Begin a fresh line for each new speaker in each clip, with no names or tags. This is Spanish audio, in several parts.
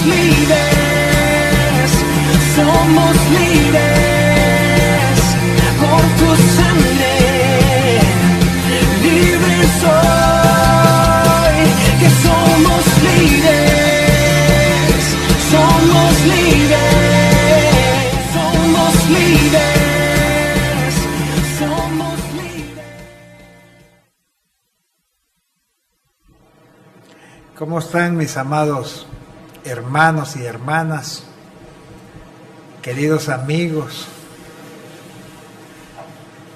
libres, somos libres por tu sangre. Libres soy, que somos libres, somos libres, somos libres, somos libres.
¿Cómo están mis amados hermanos y hermanas, queridos amigos?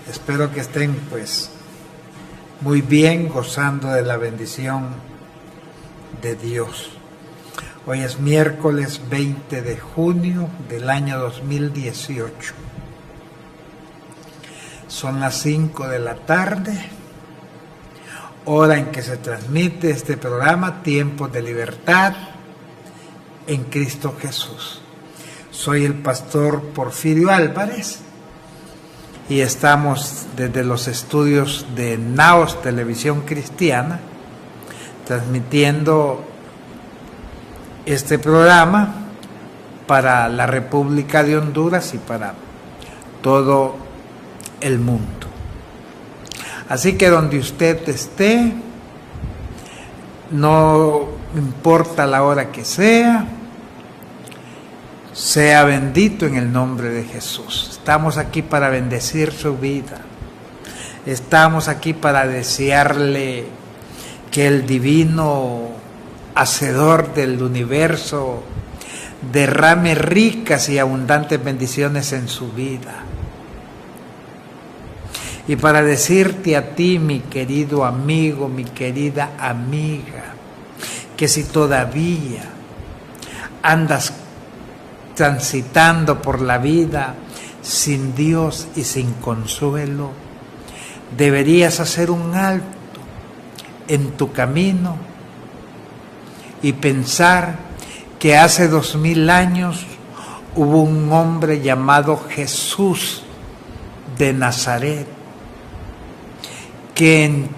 Espero que estén pues muy bien, gozando de la bendición de Dios. Hoy es miércoles 20 de junio del año 2018. Son las 5 de la tarde, hora en que se transmite este programa, Tiempos de Libertad en Cristo Jesús. Soy el pastor Porfirio Álvarez y estamos desde los estudios de Naos Televisión Cristiana transmitiendo este programa para la República de Honduras y para todo el mundo. Así que donde usted esté, no importa la hora que sea bendito en el nombre de Jesús. Estamos aquí para bendecir su vida. Estamos aquí para desearle que el divino hacedor del universo derrame ricas y abundantes bendiciones en su vida. Y para decirte a ti, mi querido amigo, mi querida amiga, que si todavía andas transitando por la vida sin Dios y sin consuelo, deberías hacer un alto en tu camino y pensar que hace 2000 años hubo un hombre llamado Jesús de Nazaret, que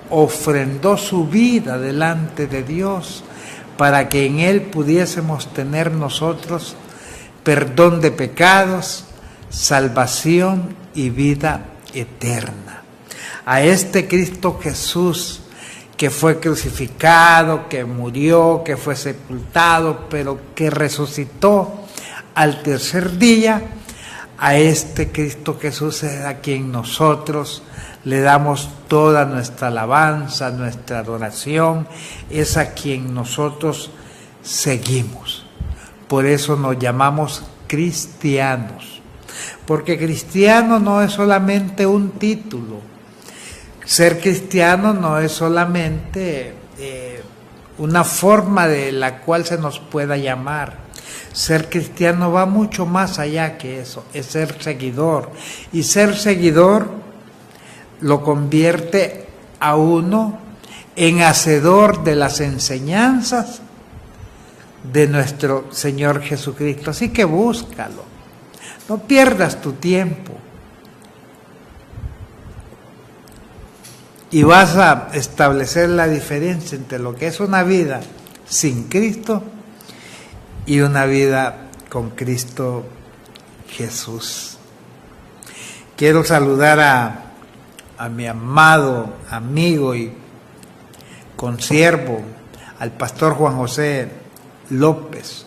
ofrendó su vida delante de Dios para que en Él pudiésemos tener nosotros perdón de pecados, salvación y vida eterna. A este Cristo Jesús que fue crucificado, que murió, que fue sepultado, pero que resucitó al tercer día, a este Cristo Jesús es a quien nosotros le damos toda nuestra alabanza, nuestra adoración, es a quien nosotros seguimos. Por eso nos llamamos cristianos, porque cristiano no es solamente un título. Ser cristiano no es solamente una forma de la cual se nos pueda llamar. Ser cristiano va mucho más allá que eso, es ser seguidor. Y ser seguidor lo convierte a uno en hacedor de las enseñanzas de nuestro Señor Jesucristo. Así que búscalo, no pierdas tu tiempo y vas a establecer la diferencia entre lo que es una vida sin Cristo y una vida con Cristo Jesús. Quiero saludar a mi amado amigo y consiervo, al pastor Juan José López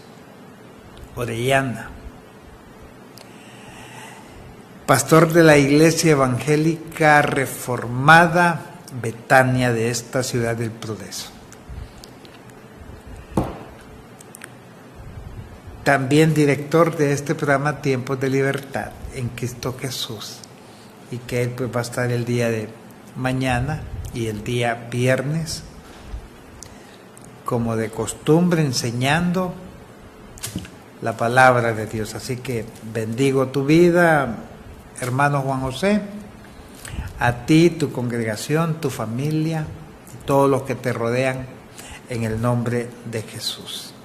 Orellana, pastor de la Iglesia Evangélica Reformada Betania de esta ciudad del Progreso. También director de este programa Tiempos de Libertad en Cristo Jesús, y que él pues va a estar el día de mañana y el día viernes, como de costumbre, enseñando la palabra de Dios. Así que bendigo tu vida, hermano Juan José, a ti, tu congregación, tu familia, y todos los que te rodean, en el nombre de Jesús.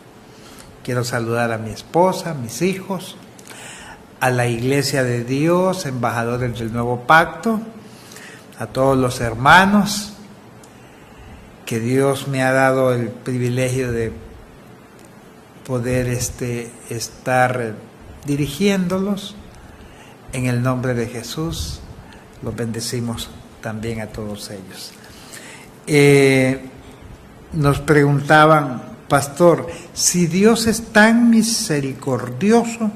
Quiero saludar a mi esposa, a mis hijos, a la Iglesia de Dios, embajadores del Nuevo Pacto, a todos los hermanos que Dios me ha dado el privilegio de poder estar dirigiéndolos. En el nombre de Jesús los bendecimos también a todos ellos. Nos preguntaban, pastor, si Dios es tan misericordioso,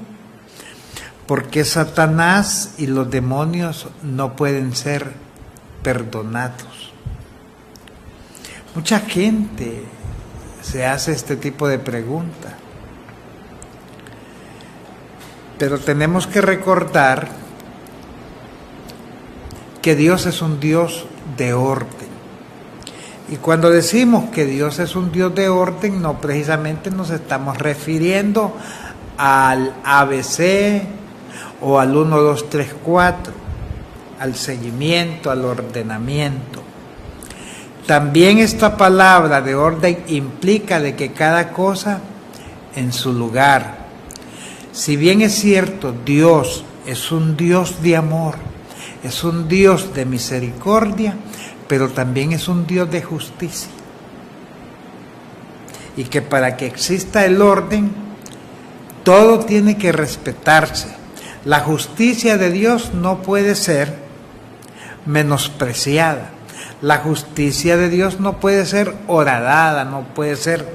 ¿por qué Satanás y los demonios no pueden ser perdonados? Mucha gente se hace este tipo de pregunta, pero tenemos que recordar que Dios es un Dios de orden. Y cuando decimos que Dios es un Dios de orden, no precisamente nos estamos refiriendo al ABC o al 1, 2, 3, 4, al seguimiento, al ordenamiento. También esta palabra de orden implica de que cada cosa en su lugar. Si bien es cierto, Dios es un Dios de amor, es un Dios de misericordia, pero también es un Dios de justicia. Y que para que exista el orden, todo tiene que respetarse. La justicia de Dios no puede ser menospreciada. La justicia de Dios no puede ser horadada, no puede ser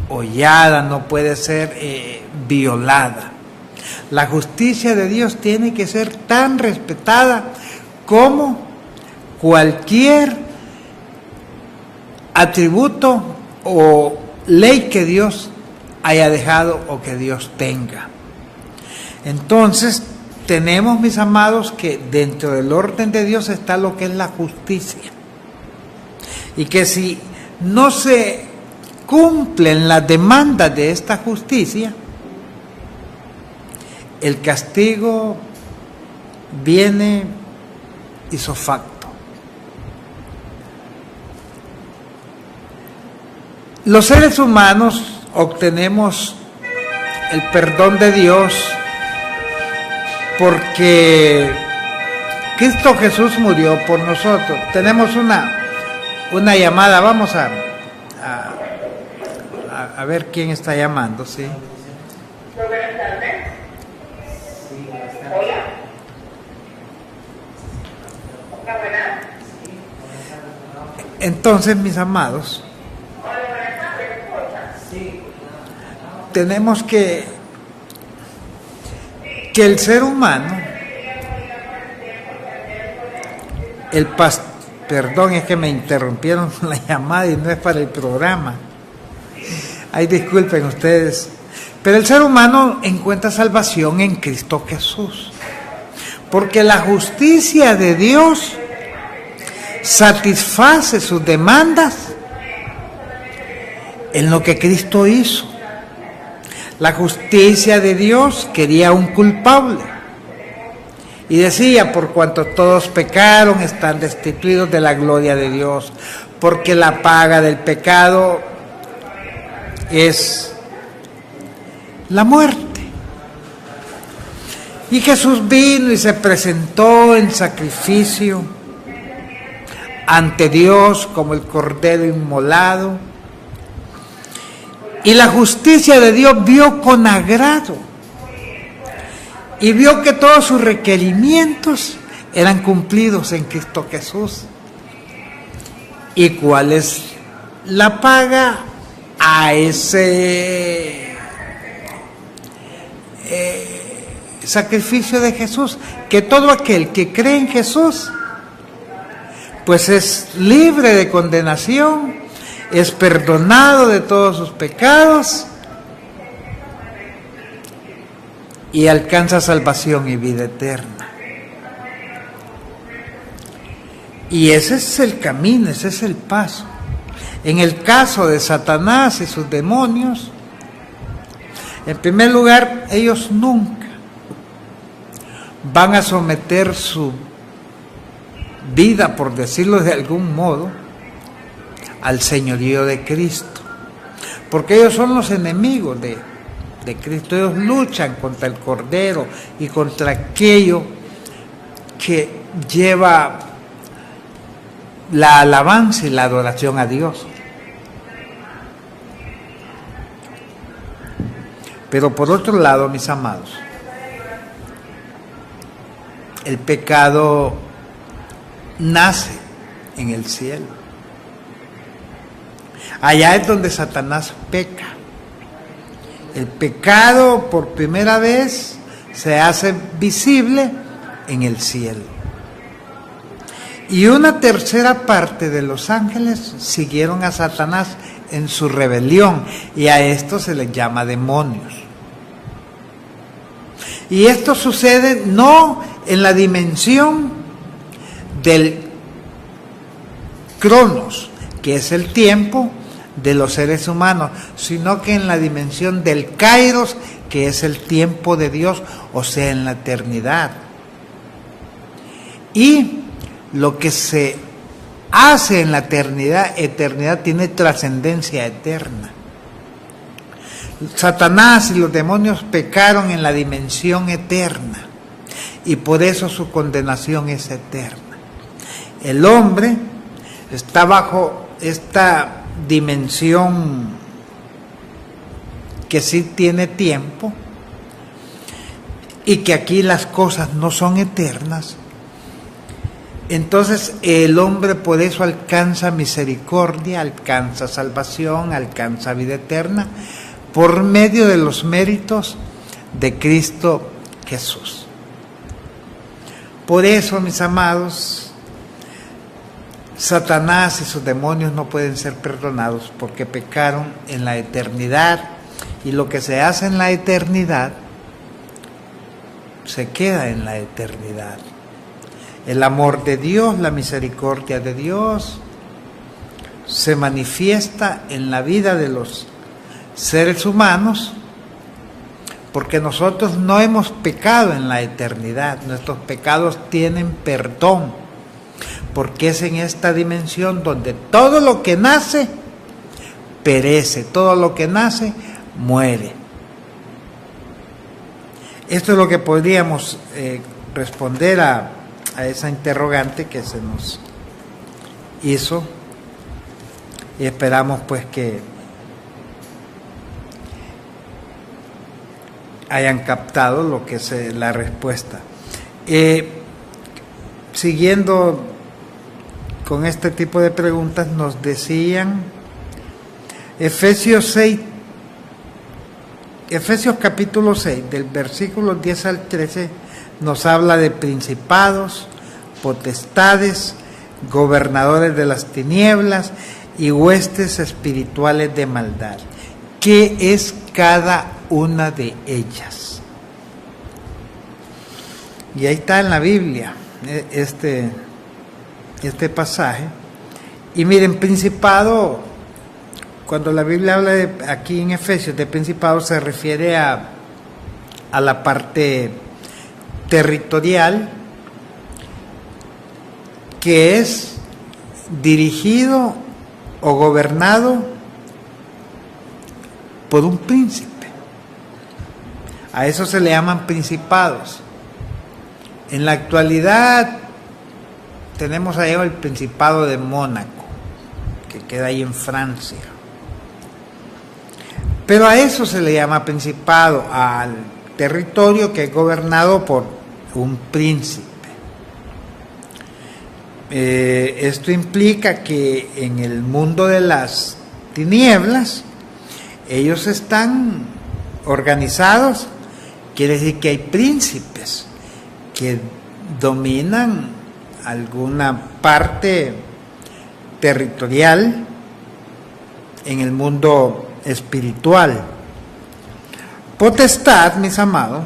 hollada, no puede ser violada. La justicia de Dios tiene que ser tan respetada como cualquier atributo o ley que Dios haya dejado o que Dios tenga. Entonces, tenemos, mis amados, que dentro del orden de Dios está lo que es la justicia. Y que si no se cumplen las demandas de esta justicia, el castigo viene ipso facto. Los seres humanos obtenemos el perdón de Dios porque Cristo Jesús murió por nosotros. Tenemos una llamada, vamos a ver quién está llamando, ¿sí?
Buenas tardes. Hola. Hola, buenas.
Entonces, mis amados, tenemos que el ser humano, perdón, es que me interrumpieron la llamada y no es para el programa. Ay, disculpen ustedes. Pero el ser humano encuentra salvación en Cristo Jesús. Porque la justicia de Dios satisface sus demandas en lo que Cristo hizo. La justicia de Dios quería un culpable. Y decía, por cuanto todos pecaron, están destituidos de la gloria de Dios. Porque la paga del pecado es la muerte. Y Jesús vino y se presentó en sacrificio ante Dios como el cordero inmolado. Y la justicia de Dios vio con agrado y vio que todos sus requerimientos eran cumplidos en Cristo Jesús. ¿Y cuál es la paga a ese sacrificio de Jesús? Que todo aquel que cree en Jesús pues es libre de condenación, es perdonado de todos sus pecados y alcanza salvación y vida eterna. Y ese es el camino, ese es el paso. En el caso de Satanás y sus demonios, en primer lugar, ellos nunca van a someter su vida, por decirlo de algún modo, al señorío de Cristo, porque ellos son los enemigos de Cristo. Ellos luchan contra el Cordero y contra aquello que lleva la alabanza y la adoración a Dios. Pero por otro lado, mis amados, el pecado nace en el cielo. Allá es donde Satanás peca. El pecado por primera vez se hace visible en el cielo. Y una tercera parte de los ángeles siguieron a Satanás en su rebelión, y a esto se les llama demonios. Y esto sucede no en la dimensión del Cronos, que es el tiempo de los seres humanos, sino que en la dimensión del Kairos, que es el tiempo de Dios, o sea, en la eternidad. Y lo que se hace en la eternidad tiene trascendencia eterna. Satanás y los demonios pecaron en la dimensión eterna, y por eso su condenación es eterna. El hombre está bajo esta dimensión que sí tiene tiempo, y que aquí las cosas no son eternas. Entonces el hombre por eso alcanza misericordia, alcanza salvación, alcanza vida eterna, por medio de los méritos de Cristo Jesús. Por eso, mis amados, Satanás y sus demonios no pueden ser perdonados, porque pecaron en la eternidad, y lo que se hace en la eternidad se queda en la eternidad. El amor de Dios, la misericordia de Dios se manifiesta en la vida de los seres humanos, porque nosotros no hemos pecado en la eternidad. Nuestros pecados tienen perdón, porque es en esta dimensión donde todo lo que nace perece, todo lo que nace muere. Esto es lo que podríamos responder a esa interrogante que se nos hizo, y esperamos pues que hayan captado lo que es la respuesta. Siguiendo con este tipo de preguntas, nos decían Efesios capítulo 6, del versículo 10 al 13, nos habla de principados, potestades, gobernadores de las tinieblas y huestes espirituales de maldad. ¿Qué es cada una de ellas? Y ahí está en la Biblia este pasaje. Y miren, principado, cuando la Biblia habla aquí en Efesios de principado, se refiere a la parte territorial, que es dirigido o gobernado por un príncipe. A eso se le llaman principados. En la actualidad tenemos ahí el Principado de Mónaco, que queda ahí en Francia. Pero a eso se le llama principado, al territorio que es gobernado por un príncipe. Esto implica que en el mundo de las tinieblas ellos están organizados, quiere decir que hay príncipes que dominan alguna parte territorial en el mundo espiritual. Potestad, mis amados,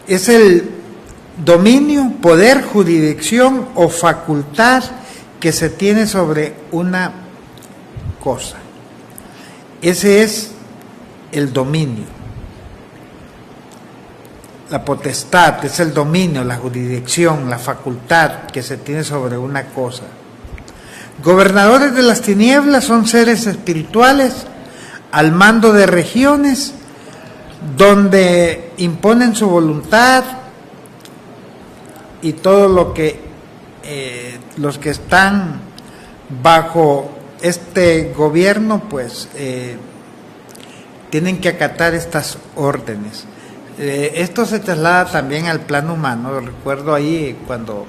es el dominio, poder, jurisdicción o facultad que se tiene sobre una cosa. Ese es el dominio. La potestad es el dominio, la jurisdicción, la facultad que se tiene sobre una cosa. Gobernadores de las tinieblas son seres espirituales al mando de regiones donde imponen su voluntad, y todo lo que los que están bajo este gobierno pues tienen que acatar estas órdenes. Esto se traslada también al plano humano. Recuerdo ahí cuando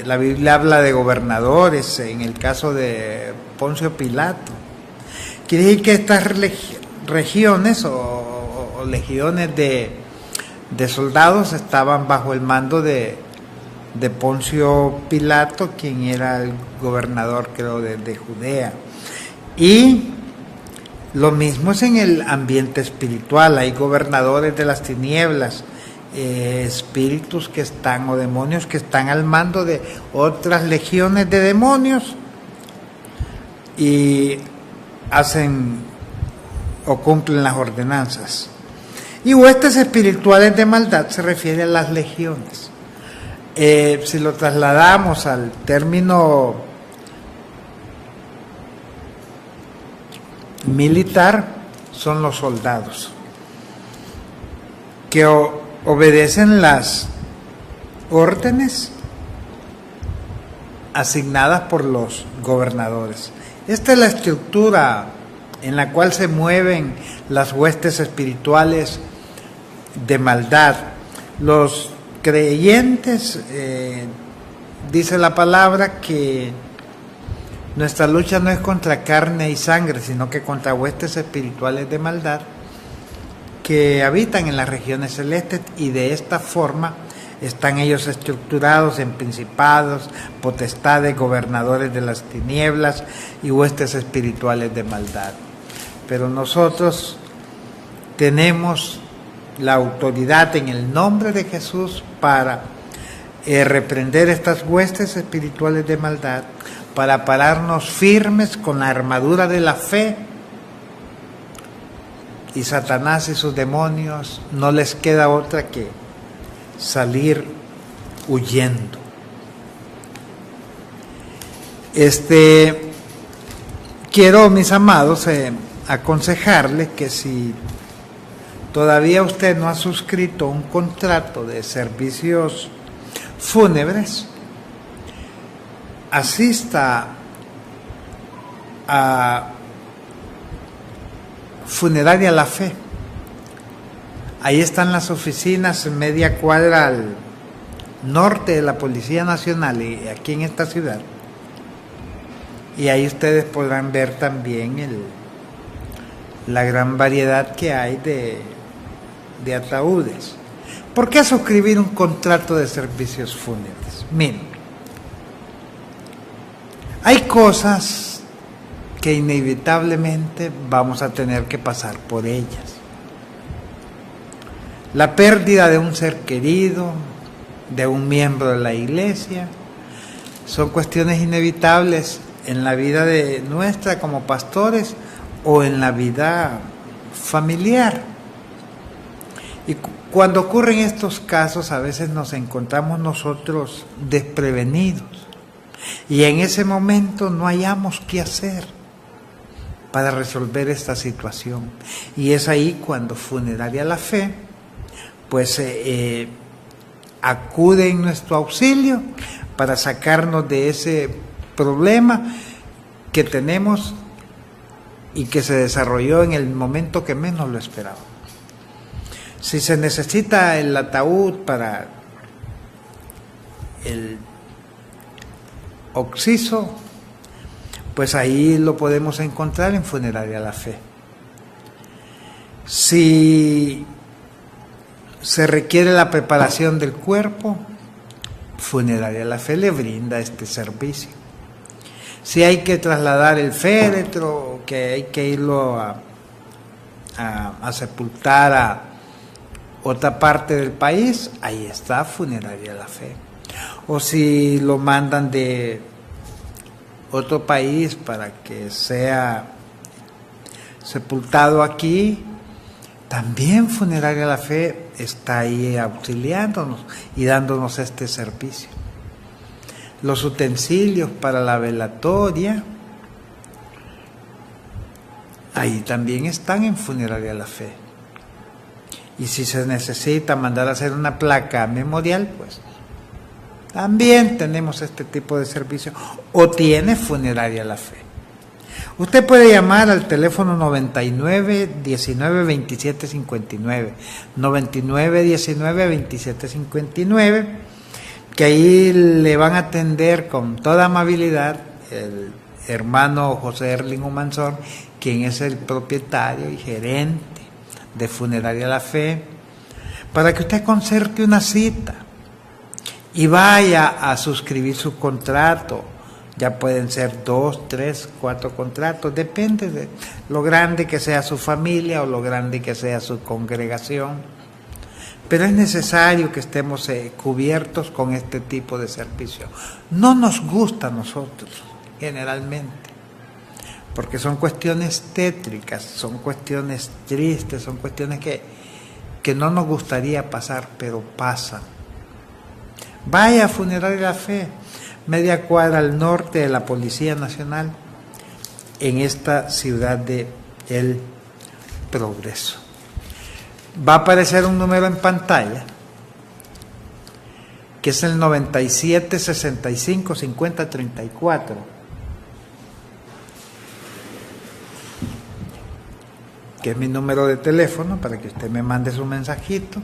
la Biblia habla de gobernadores, en el caso de Poncio Pilato. Quiere decir que estas regiones o legiones de soldados estaban bajo el mando de Poncio Pilato, quien era el gobernador, creo, de Judea. Y lo mismo es en el ambiente espiritual. Hay gobernadores de las tinieblas, espíritus que están, o demonios que están al mando de otras legiones de demonios y hacen o cumplen las ordenanzas. Y huestes espirituales de maldad se refiere a las legiones. Si lo trasladamos al término militar, son los soldados que obedecen las órdenes asignadas por los gobernadores. Esta es la estructura en la cual se mueven las huestes espirituales de maldad. Los creyentes, dice la palabra, que nuestra lucha no es contra carne y sangre, sino que contra huestes espirituales de maldad que habitan en las regiones celestes, y de esta forma están ellos estructurados en principados, potestades, gobernadores de las tinieblas y huestes espirituales de maldad. Pero nosotros tenemos la autoridad en el nombre de Jesús para reprender estas huestes espirituales de maldad, para pararnos firmes con la armadura de la fe, y Satanás y sus demonios no les queda otra que salir huyendo. Quiero, mis amados, aconsejarles que si todavía usted no ha suscrito un contrato de servicios fúnebres, asista a Funeraria La Fe. Ahí están las oficinas, media cuadra al norte de la Policía Nacional, y aquí en esta ciudad. Y ahí ustedes podrán ver también la gran variedad que hay de ataúdes. ¿Por qué suscribir un contrato de servicios fúnebres? Miren, hay cosas que inevitablemente vamos a tener que pasar por ellas. La pérdida de un ser querido, de un miembro de la iglesia, son cuestiones inevitables en la vida de nuestra como pastores o en la vida familiar. Y cuando ocurren estos casos, a veces nos encontramos nosotros desprevenidos, y en ese momento no hallamos qué hacer para resolver esta situación. Y es ahí cuando Funeraria La Fe pues acude en nuestro auxilio para sacarnos de ese problema que tenemos y que se desarrolló en el momento que menos lo esperábamos. Si se necesita el ataúd para el occiso, pues ahí lo podemos encontrar en Funeraria La Fe. Si se requiere la preparación del cuerpo, Funeraria La Fe le brinda este servicio. Si hay que trasladar el féretro, que hay que irlo a sepultar a otra parte del país, ahí está Funeraria La Fe. O si lo mandan de otro país para que sea sepultado aquí, también Funeraria La Fe está ahí auxiliándonos y dándonos este servicio. Los utensilios para la velatoria, ahí también están en Funeraria La Fe. Y si se necesita mandar a hacer una placa memorial, pues también tenemos este tipo de servicio, o tiene Funeraria La Fe. Usted puede llamar al teléfono 99 19 27 59, 99 19 27 59, que ahí le van a atender con toda amabilidad el hermano José Erling Humansor, quien es el propietario y gerente de Funeraria La Fe, para que usted concerte una cita y vaya a suscribir su contrato. Ya pueden ser 2, 3, 4 contratos, depende de lo grande que sea su familia o lo grande que sea su congregación. Pero es necesario que estemos cubiertos con este tipo de servicio. No nos gusta a nosotros, generalmente, porque son cuestiones tétricas, son cuestiones tristes, son cuestiones que no nos gustaría pasar, pero pasan. Vaya a Funeraria La Fe, media cuadra al norte de la Policía Nacional, en esta ciudad de El Progreso. Va a aparecer un número en pantalla, que es el 97 65 50 34. Que es mi número de teléfono para que usted me mande su mensajito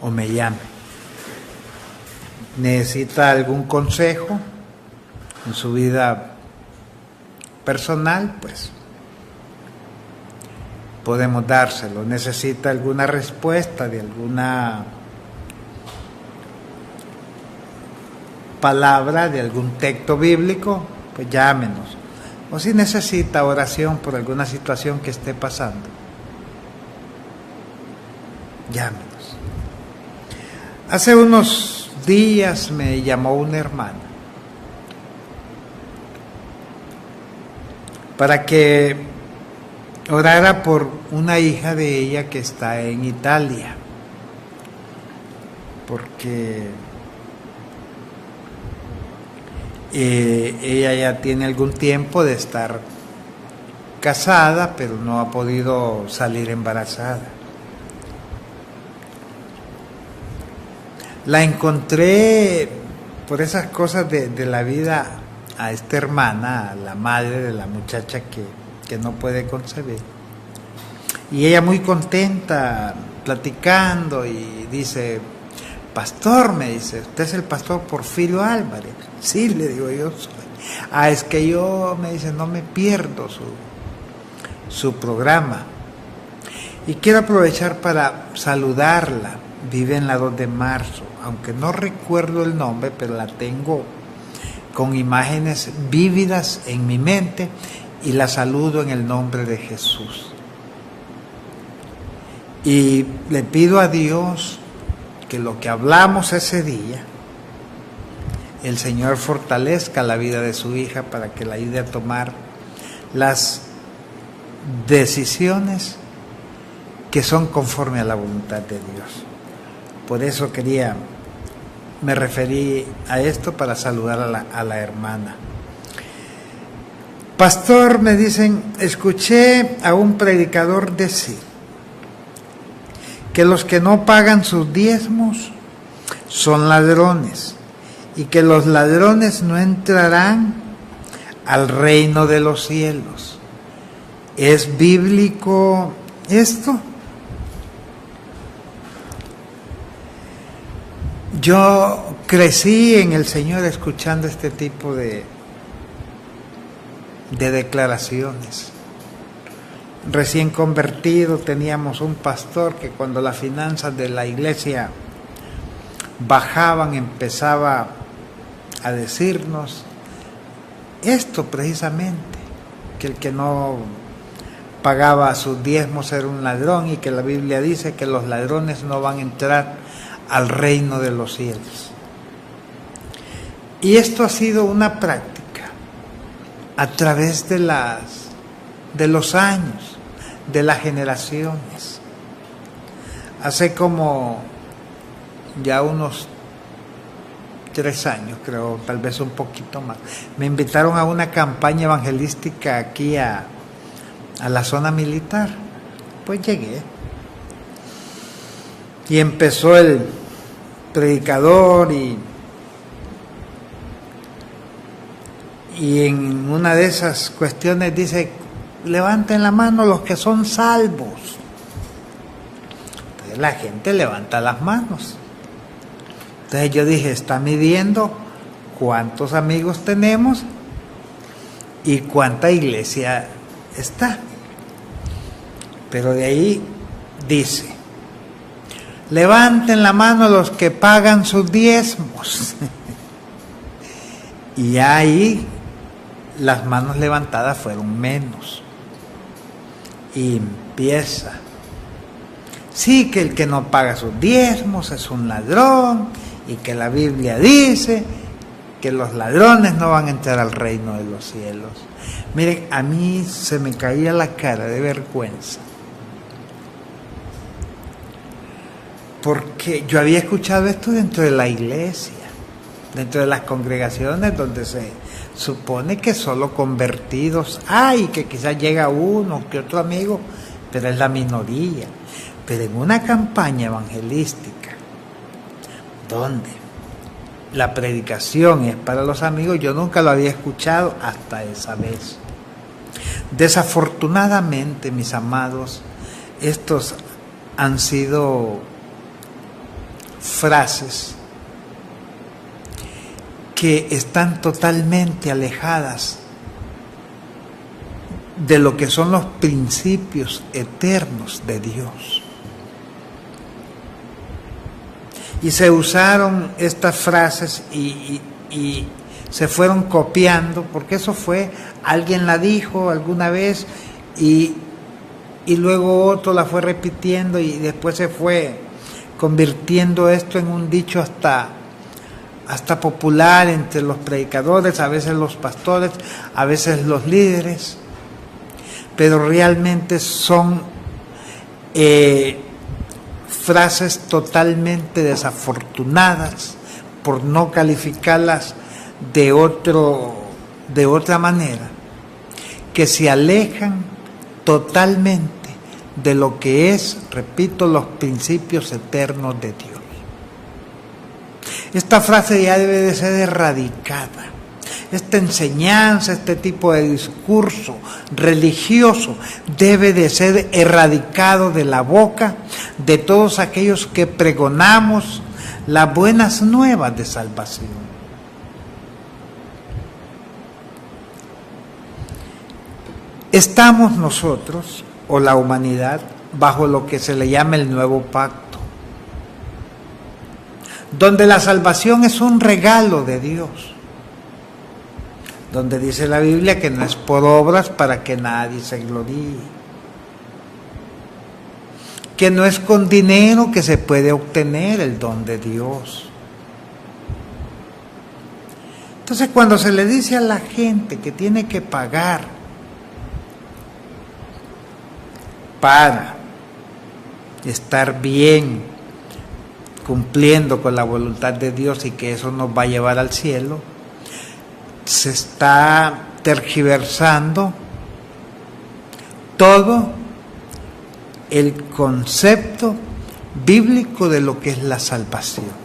o me llame. ¿Necesita algún consejo en su vida personal? Pues podemos dárselo. ¿Necesita alguna respuesta de alguna palabra, de algún texto bíblico? Pues llámenos. O si necesita oración por alguna situación que esté pasando, llámenos. Hace unos días me llamó una hermana para que orara por una hija de ella que está en Italia, porque ella ya tiene algún tiempo de estar casada, pero no ha podido salir embarazada. La encontré por esas cosas de la vida a esta hermana, a la madre de la muchacha que no puede concebir. Y ella muy contenta, platicando, y dice: pastor, me dice, ¿usted es el pastor Porfirio Álvarez? Sí, le digo, yo soy. Ah, es que yo, me dice, no me pierdo su programa. Y quiero aprovechar para saludarla. Vive en la 2 de marzo, aunque no recuerdo el nombre, pero la tengo con imágenes vívidas en mi mente y la saludo en el nombre de Jesús. Y le pido a Dios que lo que hablamos ese día, el Señor fortalezca la vida de su hija para que la ayude a tomar las decisiones que son conforme a la voluntad de Dios. Por eso me referí a esto para saludar a la hermana. Pastor, me dicen, escuché a un predicador decir que los que no pagan sus diezmos son ladrones y que los ladrones no entrarán al reino de los cielos. ¿Es bíblico esto? Yo crecí en el Señor escuchando este tipo de declaraciones. Recién convertido teníamos un pastor que cuando las finanzas de la iglesia bajaban empezaba a decirnos esto precisamente, que el que no pagaba sus diezmos era un ladrón y que la Biblia dice que los ladrones no van a entrar al reino de los cielos. Y esto ha sido una práctica a través de los años, de las generaciones. Hace como ya unos 3 años, creo, tal vez un poquito más, me invitaron a una campaña evangelística aquí a la zona militar. Pues llegué y empezó el predicador Y en una de esas cuestiones dice, levanten la mano los que son salvos. Entonces la gente levanta las manos. Entonces yo dije, está midiendo cuántos amigos tenemos y cuánta iglesia está. Pero de ahí dice, levanten la mano los que pagan sus diezmos. Y ahí las manos levantadas fueron menos. Y empieza. Sí, que el que no paga sus diezmos es un ladrón, y que la Biblia dice que los ladrones no van a entrar al reino de los cielos. Miren, a mí se me caía la cara de vergüenza. Porque yo había escuchado esto dentro de la iglesia, dentro de las congregaciones donde se supone que solo convertidos hay, que quizás llega uno que otro amigo, pero es la minoría. Pero en una campaña evangelística donde la predicación es para los amigos, yo nunca lo había escuchado hasta esa vez. Desafortunadamente, mis amados, estos han sido frases que están totalmente alejadas de lo que son los principios eternos de Dios. Y se usaron estas frases y se fueron copiando, porque eso fue, alguien la dijo alguna vez y luego otro la fue repitiendo y después se fue convirtiendo esto en un dicho hasta popular entre los predicadores, a veces los pastores, a veces los líderes, pero realmente son frases totalmente desafortunadas, por no calificarlas de otra manera, que se alejan totalmente de lo que es, repito, los principios eternos de Dios. Esta frase ya debe de ser erradicada. Esta enseñanza, este tipo de discurso religioso debe de ser erradicado de la boca de todos aquellos que pregonamos las buenas nuevas de salvación. Estamos nosotros, o la humanidad, bajo lo que se le llama el nuevo pacto, donde la salvación es un regalo de Dios, donde dice la Biblia que no es por obras para que nadie se gloríe, que no es con dinero que se puede obtener el don de Dios. Entonces, cuando se le dice a la gente que tiene que pagar para estar bien, cumpliendo con la voluntad de Dios y que eso nos va a llevar al cielo, se está tergiversando todo el concepto bíblico de lo que es la salvación.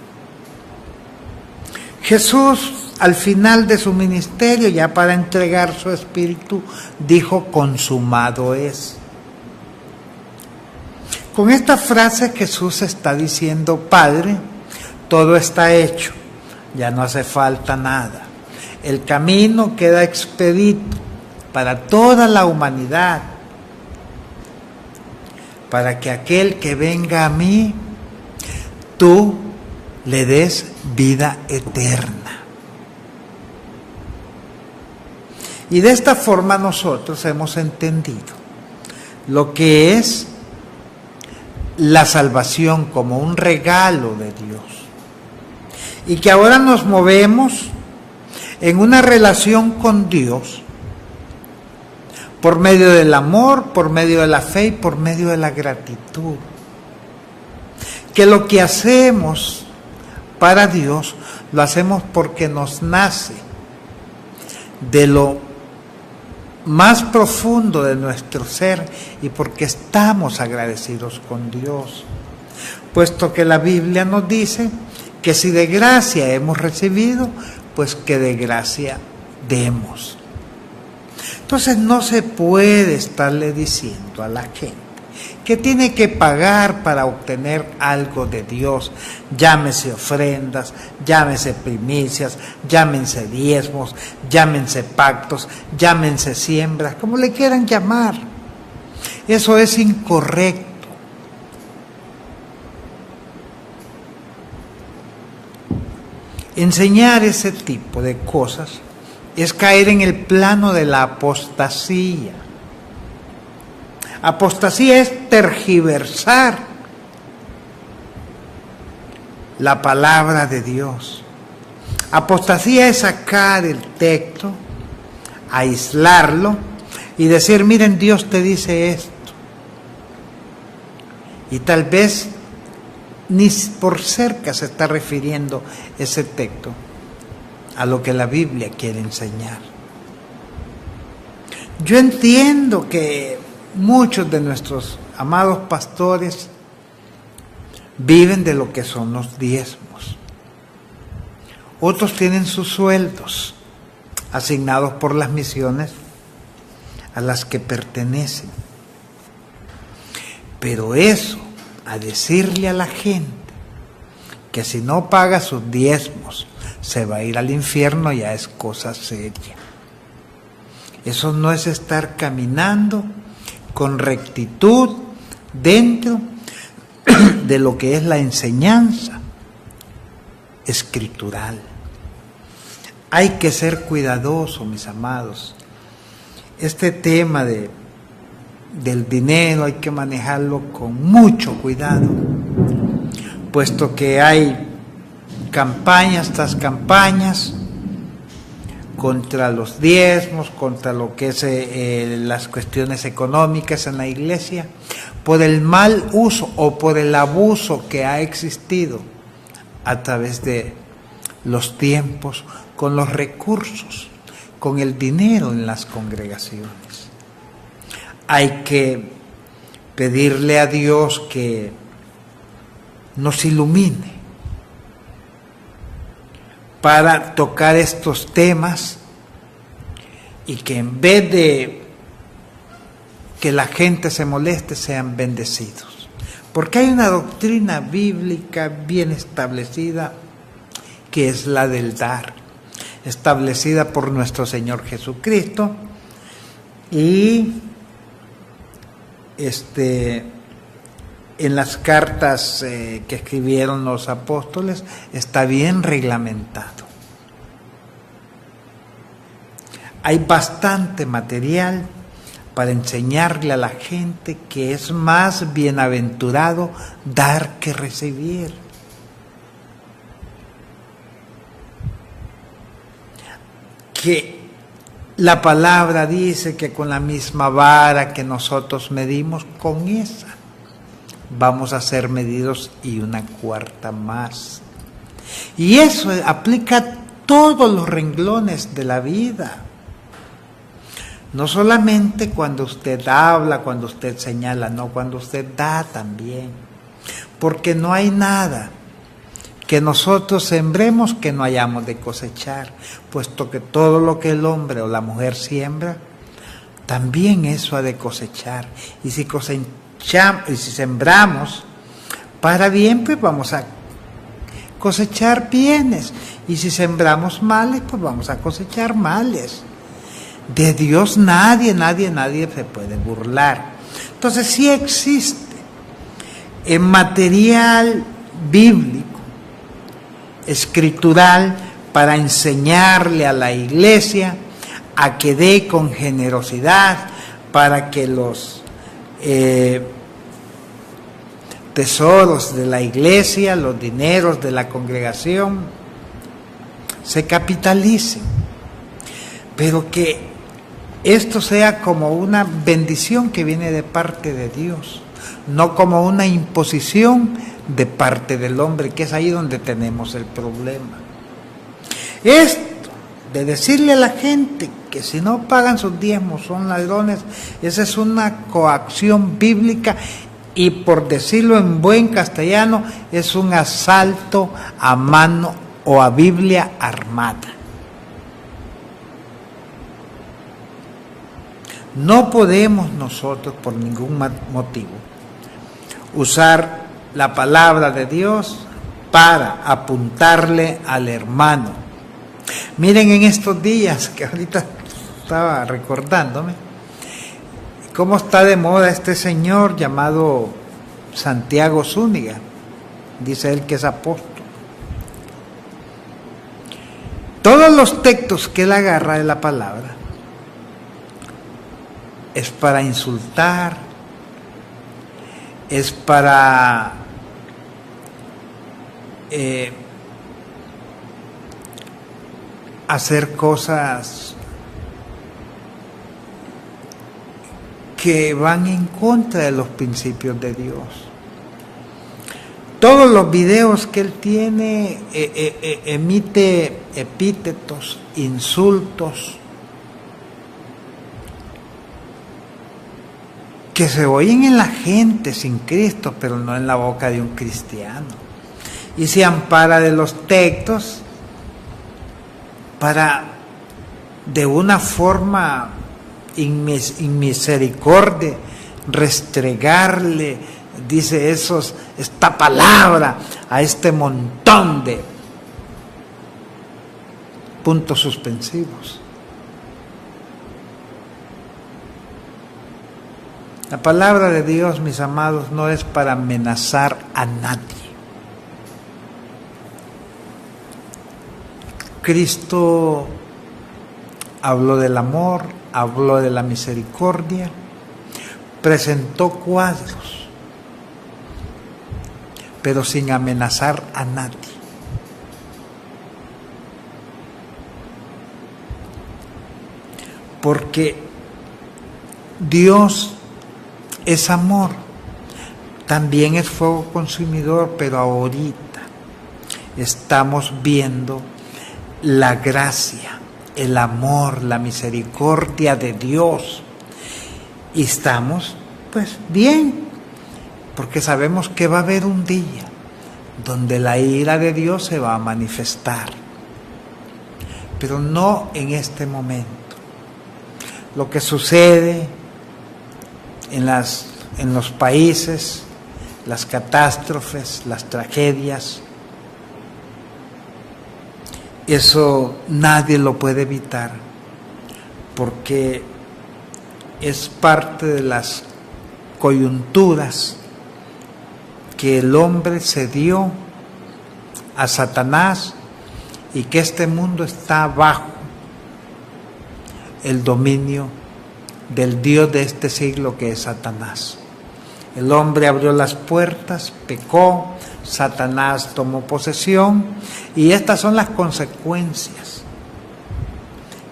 Jesús, al final de su ministerio, ya para entregar su espíritu, dijo: consumado es. Con esta frase Jesús está diciendo: Padre, todo está hecho, ya no hace falta nada. El camino queda expedito para toda la humanidad, para que aquel que venga a mí, tú le des vida eterna. Y de esta forma nosotros hemos entendido lo que es la salvación como un regalo de Dios. Y que ahora nos movemos en una relación con Dios por medio del amor, por medio de la fe y por medio de la gratitud. Que lo que hacemos para Dios lo hacemos porque nos nace de lo más profundo de nuestro ser y porque estamos agradecidos con Dios, puesto que la Biblia nos dice que si de gracia hemos recibido, pues que de gracia demos. Entonces no se puede estarle diciendo a la gente que tiene que pagar para obtener algo de Dios, llámese ofrendas, llámese primicias, llámense diezmos, llámense pactos, llámense siembras, como le quieran llamar. Eso es incorrecto. Enseñar ese tipo de cosas es caer en el plano de la apostasía. Apostasía es tergiversar la palabra de Dios. Apostasía es sacar el texto, aislarlo y decir, miren, Dios te dice esto. Y tal vez ni por cerca se está refiriendo ese texto a lo que la Biblia quiere enseñar. Yo entiendo que muchos de nuestros amados pastores viven de lo que son los diezmos. Otros tienen sus sueldos asignados por las misiones a las que pertenecen. Pero eso, a decirle a la gente que si no paga sus diezmos se va a ir al infierno, ya es cosa seria. Eso no es estar caminando con rectitud dentro de lo que es la enseñanza escritural. Hay que ser cuidadosos, mis amados. Este tema del dinero hay que manejarlo con mucho cuidado, puesto que hay campañas tras campañas contra los diezmos, contra lo que es las cuestiones económicas en la iglesia, por el mal uso o por el abuso que ha existido a través de los tiempos, con los recursos, con el dinero en las congregaciones. Hay que pedirle a Dios que nos ilumine para tocar estos temas y que en vez de que la gente se moleste, sean bendecidos. Porque hay una doctrina bíblica bien establecida, que es la del dar, establecida por nuestro Señor Jesucristo, y en las cartas que escribieron los apóstoles está bien reglamentado. Hay bastante material para enseñarle a la gente que es más bienaventurado dar que recibir. Que la palabra dice que con la misma vara que nosotros medimos, con esa vamos a ser medidos y una cuarta más. Y eso aplica a todos los renglones de la vida. No solamente cuando usted habla, cuando usted señala, no, cuando usted da también. Porque no hay nada que nosotros sembremos que no hayamos de cosechar, puesto que todo lo que el hombre o la mujer siembra, también eso ha de cosechar. Y si sembramos para bien, pues vamos a cosechar bienes. Y si sembramos males, pues vamos a cosechar males. De Dios nadie se puede burlar. Entonces sí existe en material bíblico, escritural, para enseñarle a la iglesia a que dé con generosidad, para que los tesoros de la iglesia, los dineros de la congregación se capitalicen, pero que esto sea como una bendición que viene de parte de Dios, no como una imposición de parte del hombre, que es ahí donde tenemos el problema. Esto de decirle a la gente que si no pagan sus diezmos son ladrones, esa es una coacción bíblica y, por decirlo en buen castellano, es un asalto a mano o a Biblia armada. No podemos nosotros por ningún motivo usar la palabra de Dios para apuntarle al hermano. Miren en estos días, que ahorita estaba recordándome, cómo está de moda este señor llamado Santiago Zúñiga. Dice él que es apóstol. Todos los textos que él agarra de la palabra es para insultar, es para hacer cosas que van en contra de los principios de Dios. Todos los videos que él tiene emite epítetos, insultos, que se oyen en la gente sin Cristo, pero no en la boca de un cristiano. Y se ampara de los textos para, de una forma inmisericordia, restregarle, dice esta palabra a este montón de puntos suspensivos. La palabra de Dios, mis amados, no es para amenazar a nadie. Cristo habló del amor, habló de la misericordia, presentó cuadros, pero sin amenazar a nadie. Porque Dios es amor, también es fuego consumidor, pero ahorita estamos viendo la gracia, el amor, la misericordia de Dios. Y estamos, pues, bien, porque sabemos que va a haber un día donde la ira de Dios se va a manifestar. Pero no en este momento. Lo que sucede en los países, las catástrofes, las tragedias, eso nadie lo puede evitar, porque es parte de las coyunturas que el hombre se dio a Satanás y que este mundo está bajo el dominio del Dios de este siglo, que es Satanás. El hombre abrió las puertas, pecó, Satanás tomó posesión, y estas son las consecuencias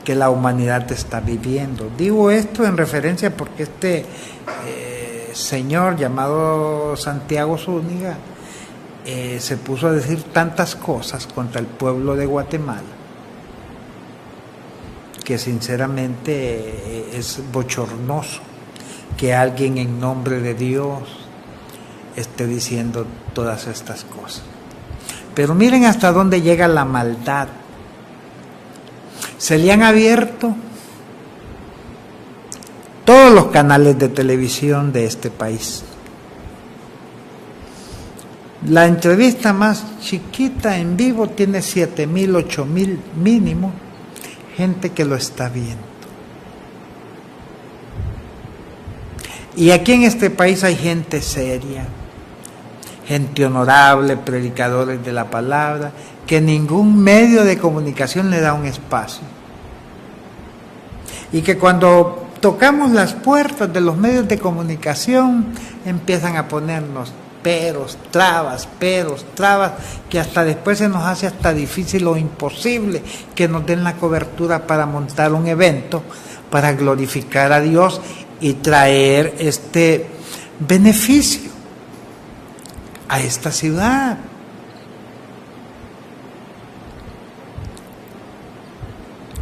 que la humanidad está viviendo. Digo esto en referencia porque este señor llamado Santiago Zúñiga se puso a decir tantas cosas contra el pueblo de Guatemala que sinceramente es bochornoso que alguien en nombre de Dios esté diciendo todas estas cosas. Pero miren hasta dónde llega la maldad. Se le han abierto todos los canales de televisión de este país. La entrevista más chiquita en vivo tiene 7,000, 8,000 mínimo gente que lo está viendo. Y aquí en este país hay gente seria, gente honorable, predicadores de la palabra, que ningún medio de comunicación le da un espacio. Y que cuando tocamos las puertas de los medios de comunicación empiezan a ponernos peros, trabas, que hasta después se nos hace hasta difícil o imposible que nos den la cobertura para montar un evento para glorificar a Dios y traer este beneficio a esta ciudad.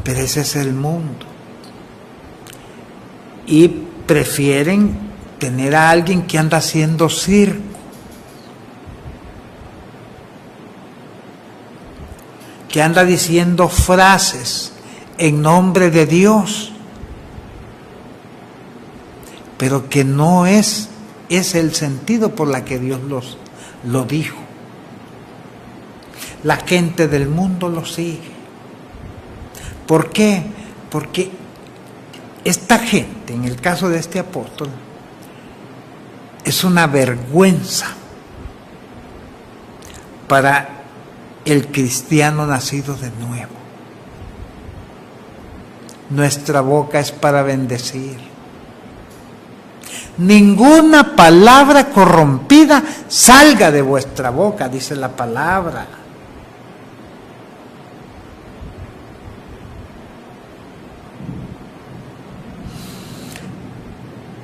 Pero ese es el mundo. Y prefieren tener a alguien que anda haciendo circo, que anda diciendo frases en nombre de Dios, pero que no es el sentido por la que Dios lo dijo. La gente del mundo lo sigue. ¿Por qué? Porque esta gente, en el caso de este apóstol, es una vergüenza para el cristiano nacido de nuevo. Nuestra boca es para bendecir. Ninguna palabra corrompida salga de vuestra boca, dice la palabra.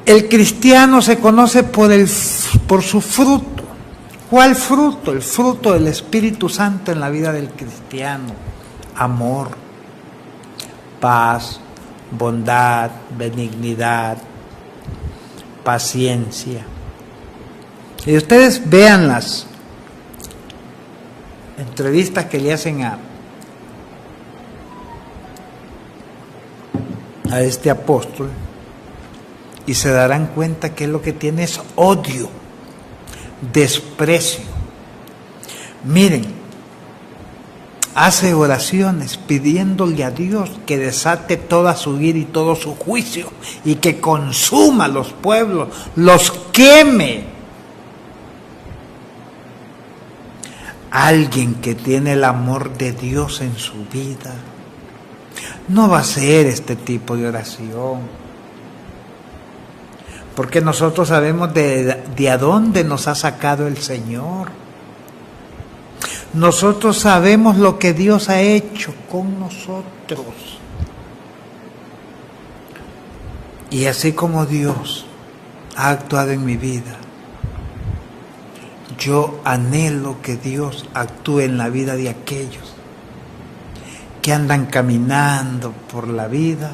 El cristiano se conoce por su fruto. ¿Cuál fruto? El fruto del Espíritu Santo en la vida del cristiano. Amor, paz, bondad, benignidad, paciencia. Y ustedes vean las entrevistas que le hacen a este apóstol y se darán cuenta que lo que tiene es odio, desprecio. Miren, hace oraciones pidiéndole a Dios que desate toda su ira y todo su juicio y que consuma los pueblos, los queme. Alguien que tiene el amor de Dios en su vida no va a hacer este tipo de oración, porque nosotros sabemos de a dónde nos ha sacado el Señor. Nosotros sabemos lo que Dios ha hecho con nosotros. Y así como Dios ha actuado en mi vida, yo anhelo que Dios actúe en la vida de aquellos que andan caminando por la vida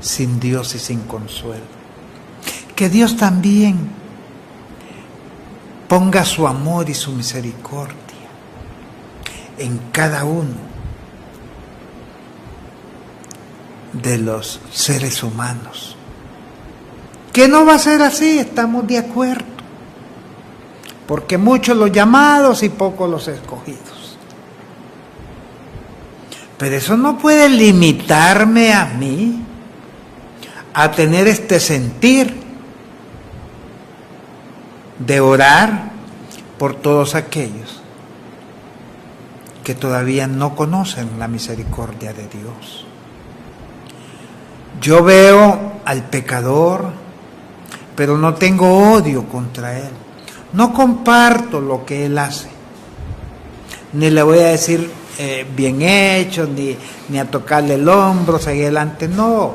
sin Dios y sin consuelo. Que Dios también ponga su amor y su misericordia en cada uno de los seres humanos. Que no va a ser así, estamos de acuerdo, porque muchos los llamados y pocos los escogidos. Pero eso no puede limitarme a mí a tener este sentir de orar por todos aquellos que todavía no conocen la misericordia de Dios. Yo veo al pecador, pero no tengo odio contra él. No comparto lo que él hace, ni le voy a decir bien hecho, ni a tocarle el hombro, seguir adelante, no,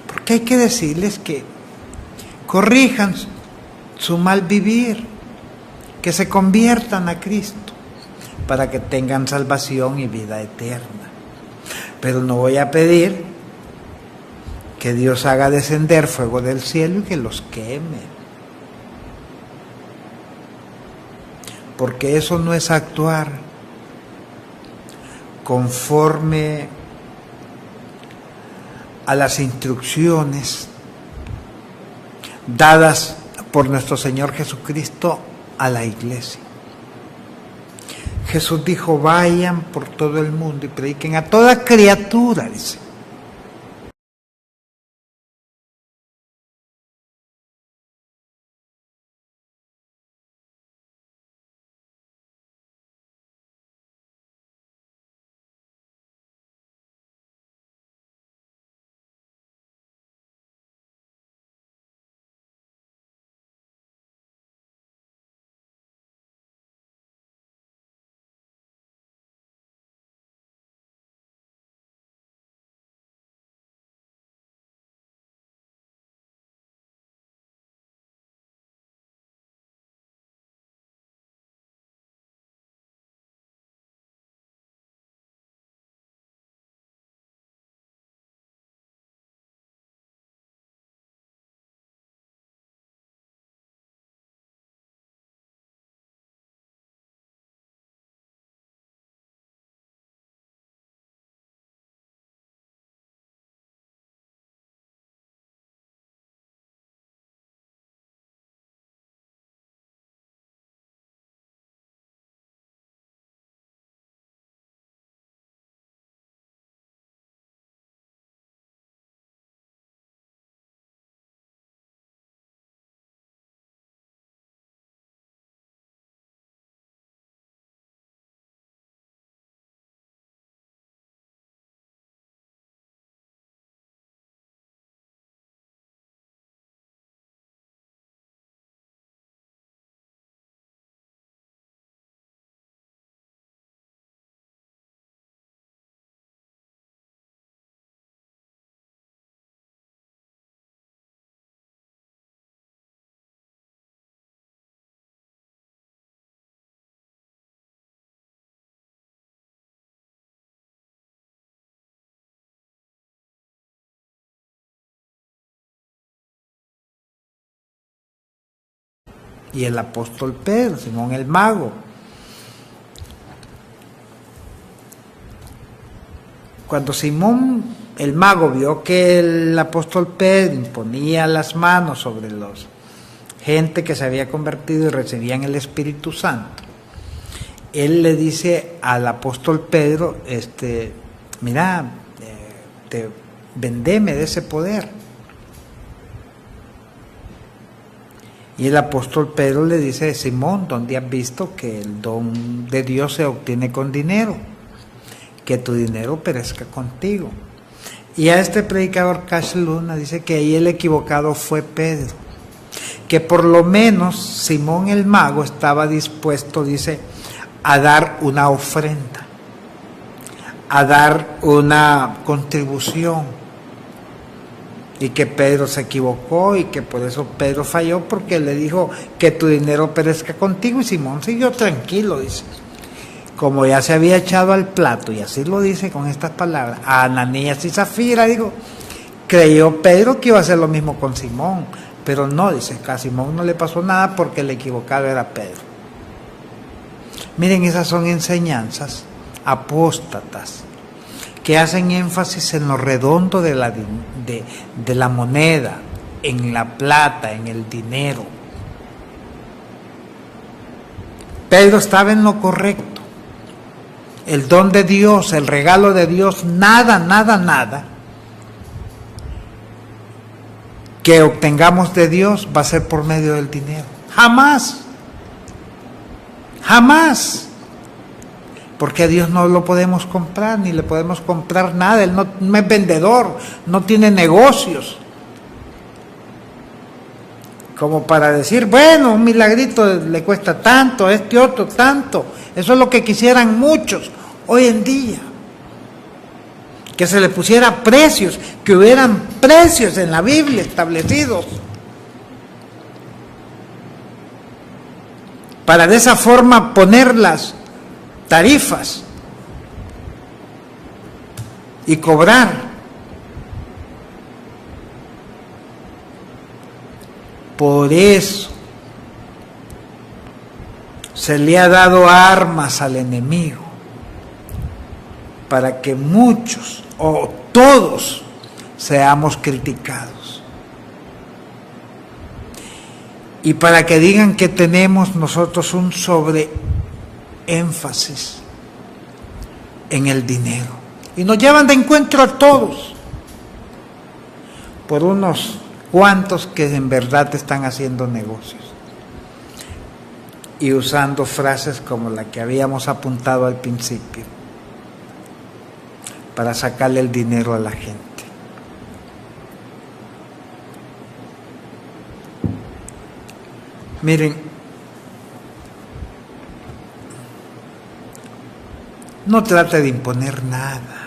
porque hay que decirles que corrijan su mal vivir, que se conviertan a Cristo para que tengan salvación y vida eterna. Pero no voy a pedir que Dios haga descender fuego del cielo y que los queme, porque eso no es actuar conforme a las instrucciones dadas por nuestro Señor Jesucristo a la iglesia. Jesús dijo: vayan por todo el mundo y prediquen a toda criatura, dice. y el apóstol Pedro, Simón el mago. Cuando Simón el mago vio que el apóstol Pedro imponía las manos sobre los gente que se había convertido y recibían el Espíritu Santo, él le dice al apóstol Pedro, mira, vendeme de ese poder. Y el apóstol Pedro le dice, Simón, ¿dónde has visto que el don de Dios se obtiene con dinero? Que tu dinero perezca contigo. Y a este predicador Cash Luna dice que ahí el equivocado fue Pedro, que por lo menos Simón el mago estaba dispuesto, dice, a dar una ofrenda, a dar una contribución, y que Pedro se equivocó y que por eso Pedro falló, porque le dijo que tu dinero perezca contigo, y Simón siguió tranquilo, dice, como ya se había echado al plato, y así lo dice con estas palabras, a Ananías y Zafira, digo, creyó Pedro que iba a hacer lo mismo con Simón, pero no, dice, que a Simón no le pasó nada porque el equivocado era Pedro. Miren, esas son enseñanzas apóstatas que hacen énfasis en lo redondo de la moneda, en la plata, en el dinero. Pedro estaba en lo correcto. El don de Dios, el regalo de Dios, nada que obtengamos de Dios va a ser por medio del dinero. Jamás. Porque a Dios no lo podemos comprar, ni le podemos comprar nada. Él no es vendedor, no tiene negocios. Como para decir, bueno, un milagrito le cuesta tanto, otro tanto. Eso es lo que quisieran muchos hoy en día. Que se le pusiera precios, que hubieran precios en la Biblia establecidos. Para de esa forma poner las tarifas y cobrar. Por eso se le ha dado armas al enemigo, para que muchos o todos seamos criticados, y para que digan que tenemos nosotros un sobreénfasis en el dinero, y nos llevan de encuentro a todos por unos cuantos que en verdad están haciendo negocios y usando frases como la que habíamos apuntado al principio para sacarle el dinero a la gente. Miren, no trate de imponer nada.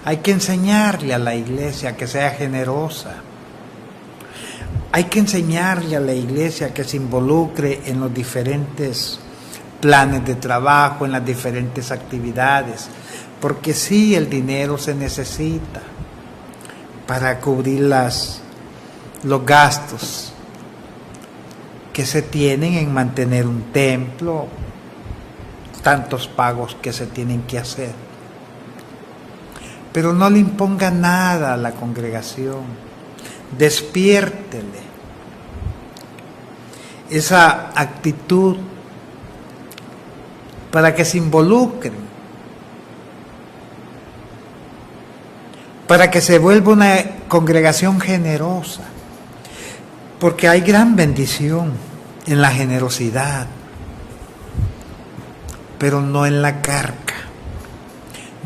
Hay que enseñarle a la iglesia que sea generosa. Hay que enseñarle a la iglesia que se involucre en los diferentes planes de trabajo, en las diferentes actividades, porque sí, el dinero se necesita para cubrir los gastos que se tienen en mantener un templo, tantos pagos que se tienen que hacer. Pero no le imponga nada a la congregación, despiértele esa actitud para que se involucren, para que se vuelva una congregación generosa, porque hay gran bendición en la generosidad, pero no en la carga.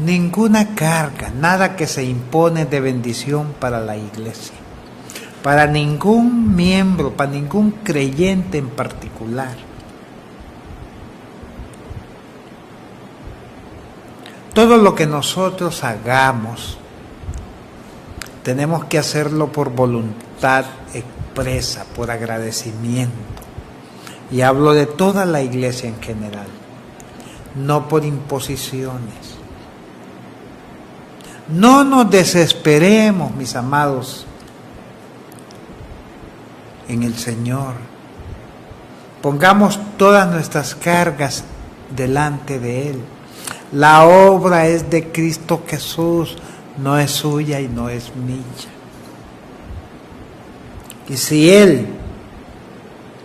Ninguna carga, nada que se impone de bendición para la iglesia, para ningún miembro, para ningún creyente en particular. Todo lo que nosotros hagamos, tenemos que hacerlo por voluntad expresa, por agradecimiento. Y hablo de toda la iglesia en general, no por imposiciones. No nos desesperemos, mis amados en el Señor. Pongamos todas nuestras cargas delante de Él. La obra es de Cristo Jesús, no es suya y no es mía. Y si Él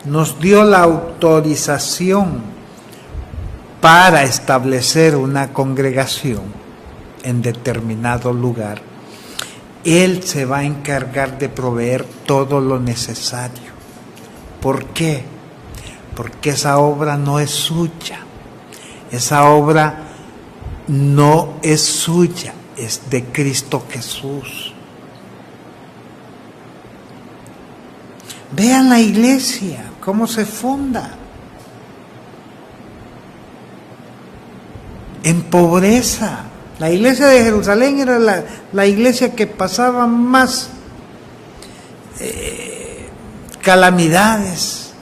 nos dio la autorización para establecer una congregación en determinado lugar, Él se va a encargar de proveer todo lo necesario. ¿Por qué? Porque esa obra no es suya. Esa obra no es suya, es de Cristo Jesús. Vean la iglesia, cómo se funda. En pobreza. La iglesia de Jerusalén era la iglesia que pasaba más calamidades.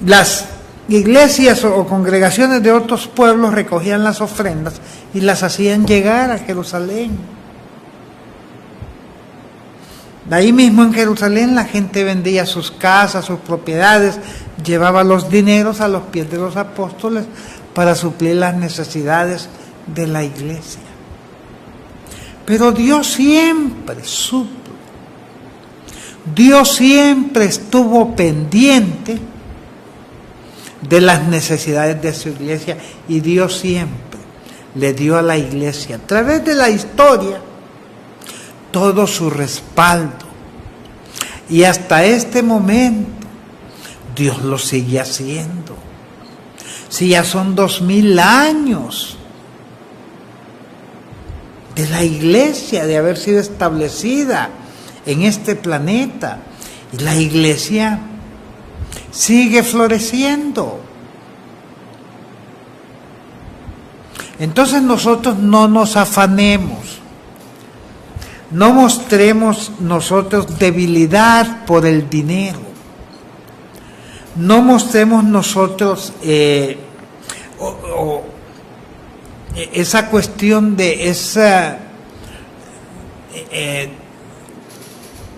Las iglesias o congregaciones de otros pueblos recogían las ofrendas y las hacían llegar a Jerusalén. Ahí mismo en Jerusalén la gente vendía sus casas, sus propiedades, llevaba los dineros a los pies de los apóstoles para suplir las necesidades de la iglesia. Pero Dios siempre supo, Dios siempre estuvo pendiente de las necesidades de su iglesia, y Dios siempre le dio a la iglesia, a través de la historia, todo su respaldo. Y hasta este momento Dios lo sigue haciendo. Si ya son 2000 años de la iglesia, de haber sido establecida en este planeta, y la iglesia sigue floreciendo. Entonces nosotros no nos afanemos, no mostremos nosotros debilidad por el dinero, no mostremos nosotros esa cuestión de esa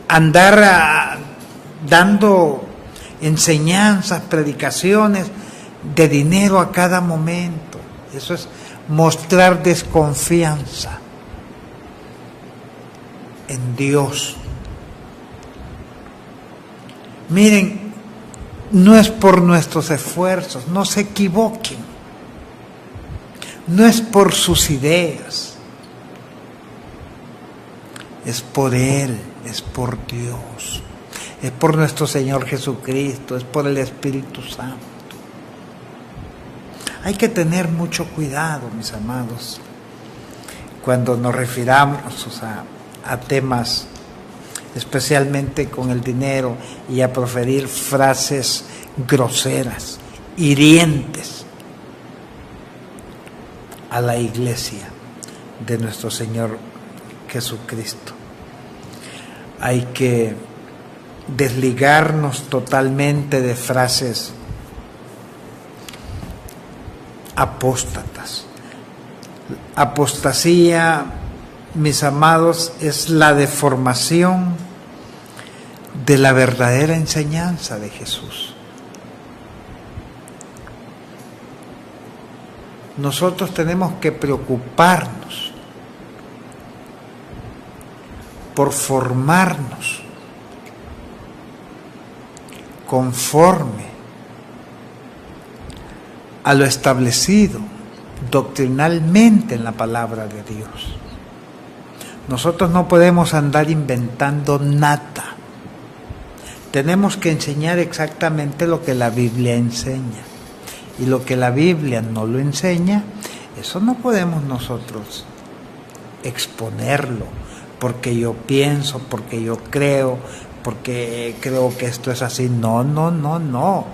andar dando enseñanzas, predicaciones de dinero a cada momento. Eso es mostrar desconfianza en Dios. Miren, no es por nuestros esfuerzos, no se equivoquen, no es por sus ideas, es por Él, es por Dios, es por nuestro Señor Jesucristo, es por el Espíritu Santo. Hay que tener mucho cuidado, mis amados, cuando nos refiramos a temas, especialmente con el dinero, y a proferir frases groseras, hirientes a la iglesia de nuestro Señor Jesucristo. Hay que desligarnos totalmente de frases apóstatas. Apostasía, mis amados, es la deformación de la verdadera enseñanza de Jesús. Nosotros tenemos que preocuparnos por formarnos conforme a lo establecido doctrinalmente en la palabra de Dios. Nosotros no podemos andar inventando nada. Tenemos que enseñar exactamente lo que la Biblia enseña. Y lo que la Biblia no lo enseña, eso no podemos nosotros exponerlo, porque yo pienso, porque yo creo, porque creo que esto es así. No.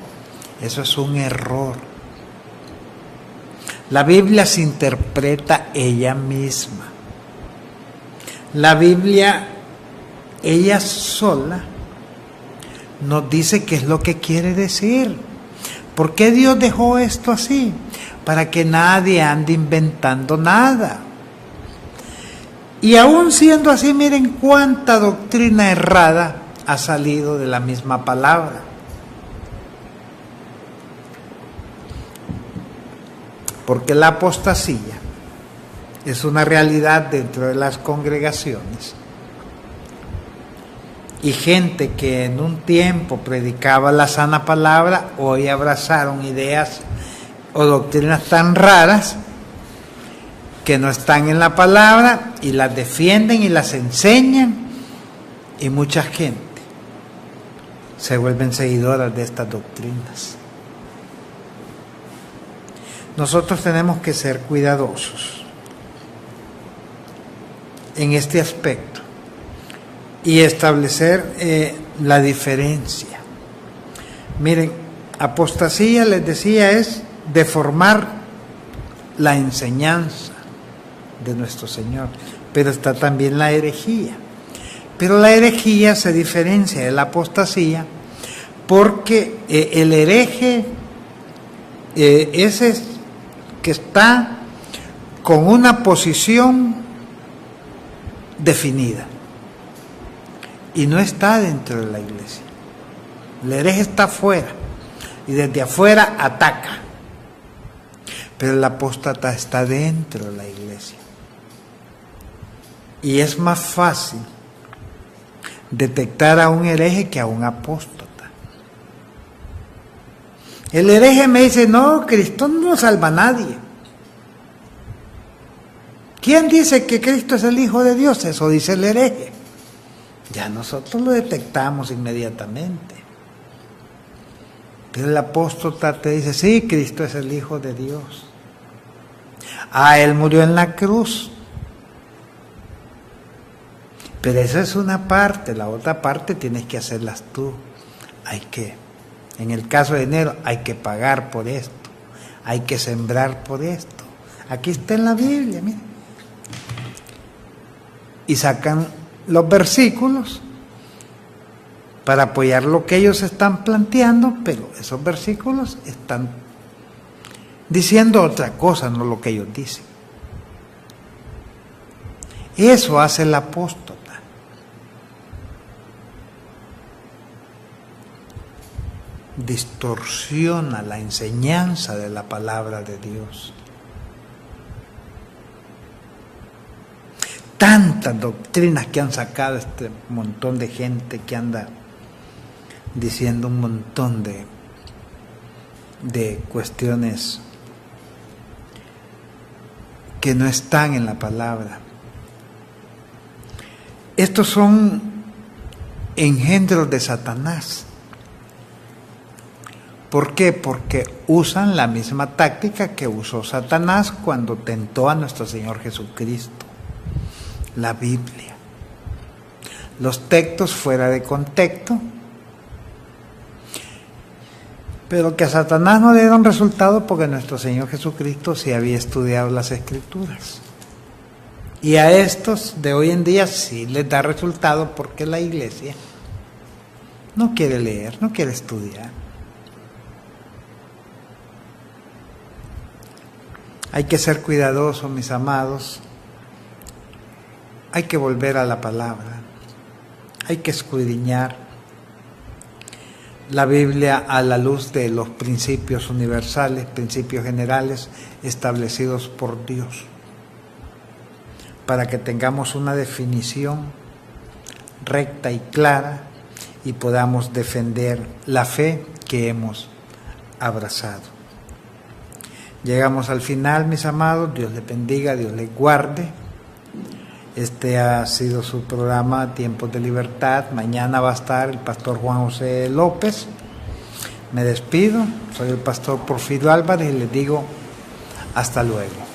Eso es un error. La Biblia se interpreta ella misma. La Biblia, ella sola, nos dice qué es lo que quiere decir. ¿Por qué Dios dejó esto así? Para que nadie ande inventando nada. Y aún siendo así, miren cuánta doctrina errada ha salido de la misma palabra. Porque la apostasía es una realidad dentro de las congregaciones. Y gente que en un tiempo predicaba la sana palabra, hoy abrazaron ideas o doctrinas tan raras que no están en la palabra y las defienden y las enseñan, y mucha gente se vuelven seguidoras de estas doctrinas. Nosotros tenemos que ser cuidadosos en este aspecto y establecer la diferencia. Miren, apostasía, les decía, es deformar la enseñanza de nuestro Señor, pero está también la herejía. Pero la herejía se diferencia de la apostasía porque el hereje ese que está con una posición definida y no está dentro de la iglesia. El hereje está afuera y desde afuera ataca, pero el apóstata está dentro de la iglesia. Y es más fácil detectar a un hereje que a un apóstata. El hereje me dice, no, Cristo no salva a nadie. ¿Quién dice que Cristo es el Hijo de Dios? Eso dice el hereje. Ya nosotros lo detectamos inmediatamente. Pero el apóstata te dice, sí, Cristo es el Hijo de Dios. Ah, Él murió en la cruz. Pero esa es una parte, la otra parte tienes que hacerlas tú. En el caso de enero, hay que pagar por esto, hay que sembrar por esto. Aquí está en la Biblia, miren. Y sacan los versículos para apoyar lo que ellos están planteando, pero esos versículos están diciendo otra cosa, no lo que ellos dicen. Eso hace el apóstol. Distorsiona la enseñanza de la palabra de Dios. Tantas doctrinas que han sacado este montón de gente que anda diciendo un montón de cuestiones que no están en la palabra. Estos son engendros de Satanás. ¿Por qué? Porque usan la misma táctica que usó Satanás cuando tentó a nuestro Señor Jesucristo, la Biblia. Los textos fuera de contexto, pero que a Satanás no le dieron resultado porque nuestro Señor Jesucristo sí había estudiado las Escrituras. Y a estos de hoy en día sí les da resultado porque la iglesia no quiere leer, no quiere estudiar. Hay que ser cuidadosos, mis amados. Hay que volver a la palabra. Hay que escudriñar la Biblia a la luz de los principios universales, principios generales establecidos por Dios, para que tengamos una definición recta y clara y podamos defender la fe que hemos abrazado. Llegamos al final, mis amados. Dios les bendiga, Dios les guarde. Este ha sido su programa Tiempos de Libertad. Mañana va a estar el pastor Juan José López. Me despido, soy el pastor Porfirio Álvarez y les digo hasta luego.